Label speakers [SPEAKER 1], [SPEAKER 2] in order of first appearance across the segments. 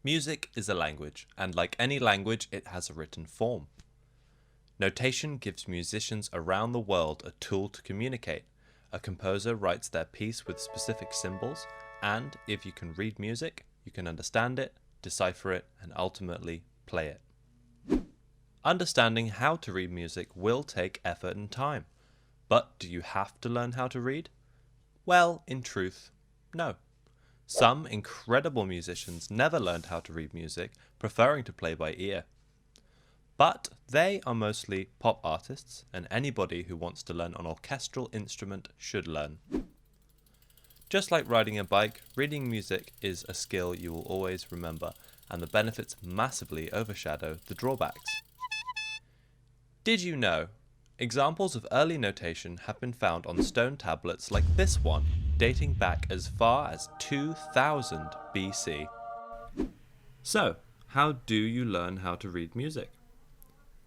[SPEAKER 1] Music is a language, and like any language, it has a written form. Notation gives musicians around the world a tool to communicate. A composer writes their piece with specific symbols, and if you can read music, you can understand it, decipher it, and ultimately play it. Understanding how to read music will take effort and time. But do you have to learn how to read? Well, in truth, no. Some incredible musicians never learned how to read music, preferring to play by ear. But they are mostly pop artists, and anybody who wants to learn an orchestral instrument should learn. Just like riding a bike, reading music is a skill you will always remember, and the benefits massively overshadow the drawbacks. Did you know? Examples of early notation have been found on stone tablets like this one, dating back as far as 2000 BC. So, how do you learn how to read music?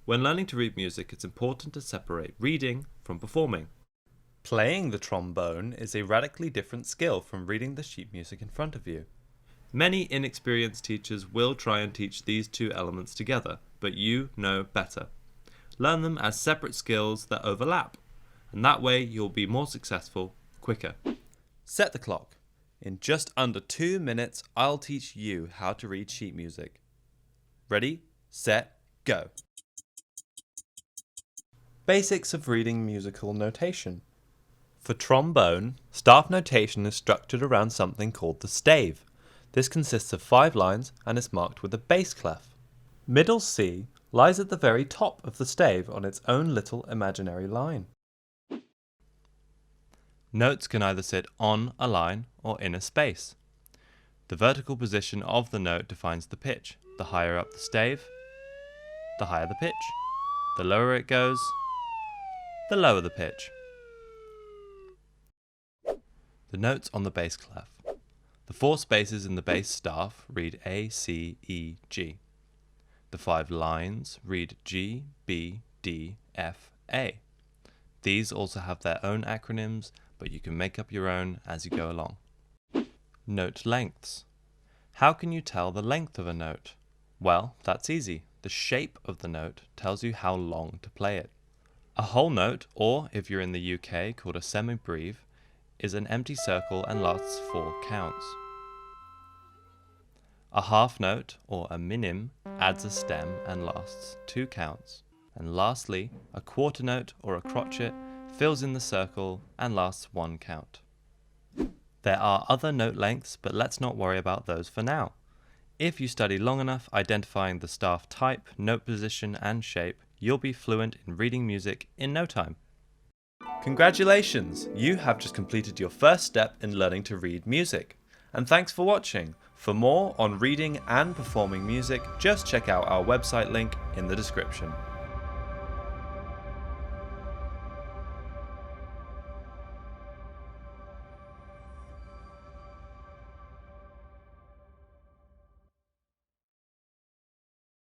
[SPEAKER 1] When learning to read music, it's important to separate reading from performing. Playing the trombone is a radically different skill from reading the sheet music in front of you. Many inexperienced teachers will try and teach these two elements together, but you know better. Learn them as separate skills that overlap, and that way you'll be more successful quicker. Set the clock. In just under 2 minutes, I'll teach you how to read sheet music. Ready, set, go. Basics of reading musical notation. For trombone, staff notation is structured around something called the stave. This consists of 5 lines and is marked with a bass clef. Middle C lies at the very top of the stave on its own little imaginary line. Notes can either sit on a line or in a space. The vertical position of the note defines the pitch. The higher up the stave, the higher the pitch. The lower it goes, the lower the pitch. The notes on the bass clef. The 4 spaces in the bass staff read A, C, E, G. The 5 lines read G, B, D, F, A. These also have their own acronyms, but you can make up your own as you go along. Note lengths. How can you tell the length of a note? Well, that's easy. The shape of the note tells you how long to play it. A whole note, or if you're in the UK called a semibreve, is an empty circle and lasts 4 counts. A half note, or a minim, adds a stem and lasts 2 counts. And lastly, a quarter note, or a crotchet, fills in the circle and lasts 1 count. There are other note lengths, but let's not worry about those for now. If you study long enough identifying the staff type, note position and shape, you'll be fluent in reading music in no time. Congratulations! You have just completed your first step in learning to read music. And thanks for watching. For more on reading and performing music, just check out our website link in the description.